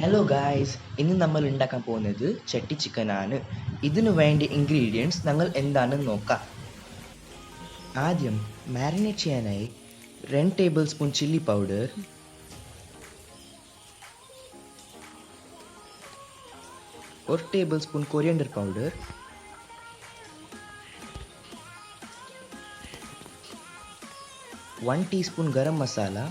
Hello guys, ഇന്ന് നമ്മൾ ഉണ്ടാക്കാൻ പോകുന്നത് ചട്ടി ചിക്കനാണ്. ഇതിനു വേണ്ട ഇൻഗ്രീഡിയൻസ് ഞങ്ങൾ എന്താണെന്ന് നോക്കാം. ആദ്യം മാരിനേറ്റ് ചെയ്യാനായി 2 table spoon chilli powder, 1 table spoon coriander powder, 1 teaspoon garam masala,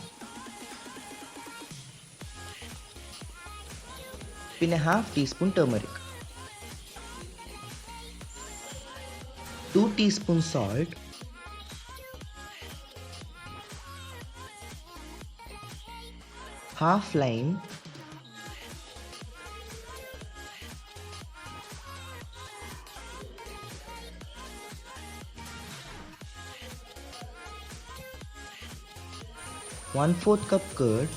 പിന്നെ 1/2 teaspoon turmeric, 2 teaspoon salt, 1/2 lime, one-fourth cup curd,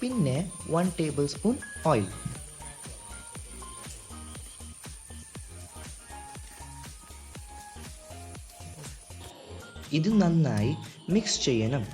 പിന്നെ 1 ടേബിൾ സ്പൂൺ ഓയിൽ. ഇത് നന്നായി മിക്സ് ചെയ്യണം.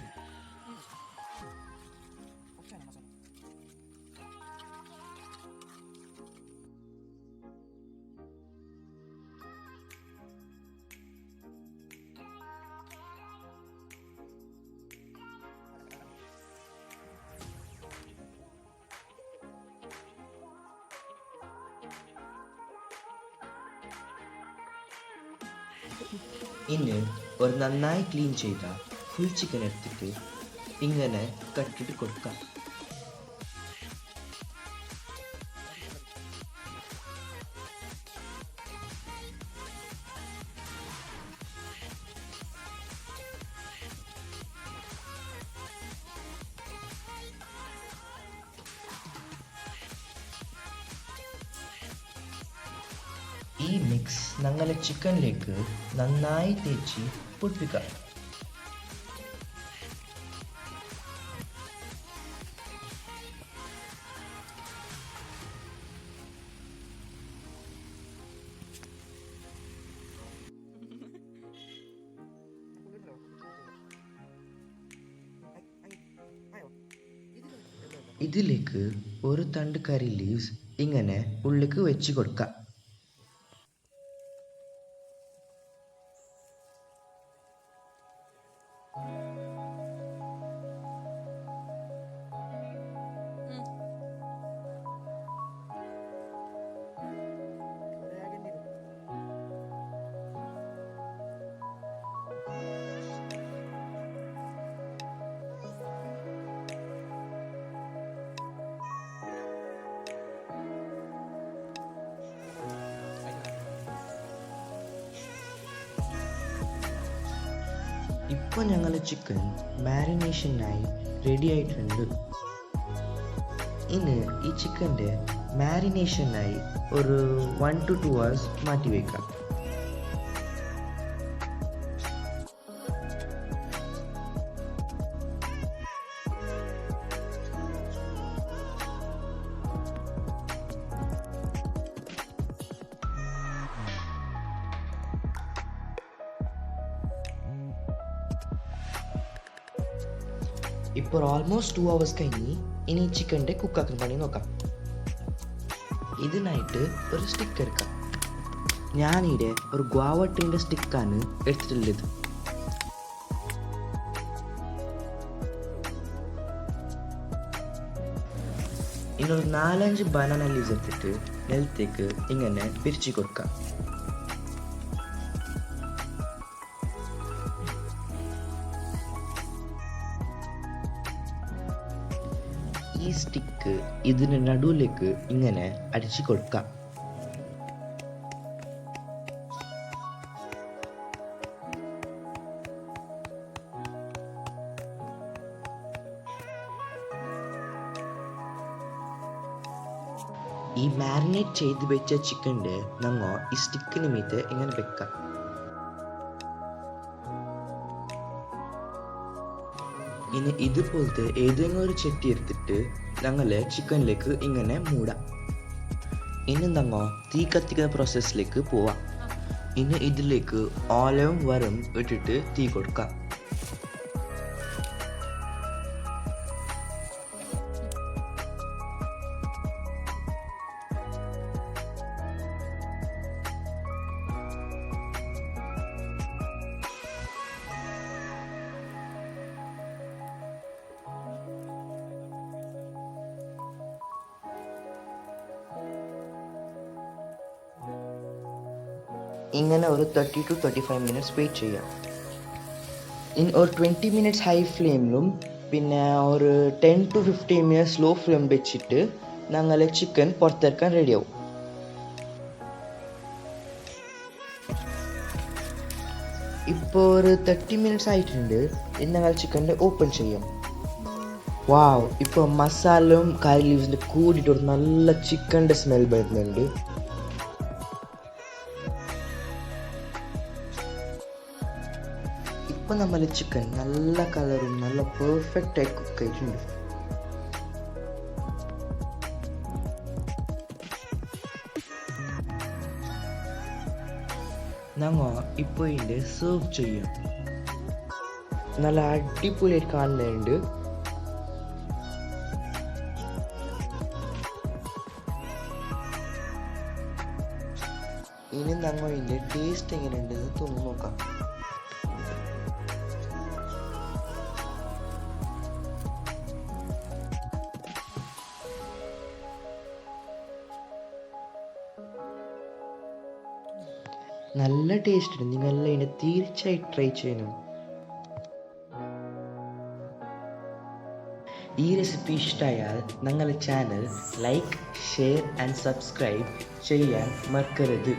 ഇനി ഒരു നന്നായി ക്ലീൻ ചെയ്ത ഫുൾ ചിക്കൻ എടുത്തിട്ട് ഇങ്ങനെ കട്ടിട്ട് കൊടുക്കാം. ഈ മിക്സ് ഞങ്ങളെ ചിക്കനിലേക്ക് നന്നായി തേച്ച് പൊടിപ്പിക്കാം. ഇതിലേക്ക് ഒരു തണ്ട് കറി ലീവ്സ് ഇങ്ങനെ ഉള്ളിലേക്ക് വെച്ച് കൊടുക്കാം. ഇപ്പോൾ ഞങ്ങൾ ചിക്കൻ മാരിനേഷനായി റെഡി ആയിട്ടുണ്ട്. ഇനി ഈ ചിക്കൻ്റെ മാരിനേഷനായി ഒരു 1 to 2 hours മാറ്റി വയ്ക്കാം. ഇപ്പോൾ ഓൾമോസ്റ്റ് 2 hours കഴിഞ്ഞ് ഇനി ചിക്കൻ്റെ കുക്കാക്കുന്ന പണി നോക്കാം. ഇതിനായിട്ട് ഒരു സ്റ്റിക്ക് എടുക്കാം. ഞാനിവിടെ ഒരു ഗ്വാവട്ടിൻ്റെ സ്റ്റിക്കാണ് എടുത്തിട്ടുള്ളത്. ഇനി ഒരു 4-5 ബനാന ലീവ്സ് എടുത്തിട്ട് നിലത്തേക്ക് ഇങ്ങനെ പിരിച്ചു കൊടുക്കാം. ഈ സ്റ്റിക്ക് ഇതിന് നടുവിലേക്ക് ഇങ്ങനെ അടിച്ചു കൊടുക്കാം. ഈ മാരിനേറ്റ് ചെയ്ത് വെച്ച ചിക്കൻ്റെ ഞങ്ങൾ ഈ സ്റ്റിക്കിന് മീതെ ഇങ്ങനെ വെക്കാം. ഇനി ഇതുപോലത്തെ ഏതെങ്കിലും ഒരു ചട്ടി എടുത്തിട്ട് ഞങ്ങളെ ചിക്കനിലേക്ക് ഇങ്ങനെ മൂടാം. ഇനി ഞങ്ങൾ തീ കത്തിക്കുന്ന പ്രോസസ്സിലേക്ക് പോവാം. ഇനി ഇതിലേക്ക് ഓലയും വറും ഇട്ടിട്ട് തീ കൊടുക്കാം. ഇങ്ങനെ ഒരു 30-35 മിനിറ്റ്സ് വെയിറ്റ് ചെയ്യാം. ഒരു 20 മിനിറ്റ്സ് ഹൈ ഫ്ലെയിമിലും പിന്നെ ഒരു 10-15 മിനിറ്റ്സ് ലോ ഫ്ലെയിം വെച്ചിട്ട് ഞങ്ങൾ ചിക്കൻ പുറത്തെടുക്കാൻ റെഡിയാവും. ഇപ്പോൾ ഒരു 30 മിനിറ്റ്സ് ആയിട്ടുണ്ട്. ഇനി ഞങ്ങൾ ചിക്കൻ്റെ ഓപ്പൺ ചെയ്യാം. വാവ്, ഇപ്പോൾ മസാലയും കറി ലീവ്സിൻ്റെ കൂടിയിട്ട് ഒരു നല്ല ചിക്കൻ്റെ സ്മെൽ വരുന്നുണ്ട്. ഇപ്പോൾ നമ്മൾ ചിക്കൻ നല്ല കളറും നല്ല പെർഫെക്റ്റായി കുക്ക് ആയിട്ടുണ്ട്. ഞങ്ങൾ ഇപ്പോൾ ഇതിൻ്റെ സെർവ് ചെയ്യാം. നല്ല അടിപൊളിയായിട്ട് കാണുന്നുണ്ട്. ഇനി ഞങ്ങൾ ഇതിൻ്റെ ടേസ്റ്റ് എങ്ങനെയുണ്ടെന്ന് തോന്നുന്നു നോക്കാം. നല്ല ടേസ്റ്റ് ഉണ്ട്. നിങ്ങളെല്ലാം ഇതിനെ തീർച്ചയായും ട്രൈ ചെയ്യണം. ഈ റെസിപ്പി ഇഷ്ടമായാൽ ഞങ്ങളുടെ channel like, share and subscribe ചെയ്യാൻ മറക്കരുത്.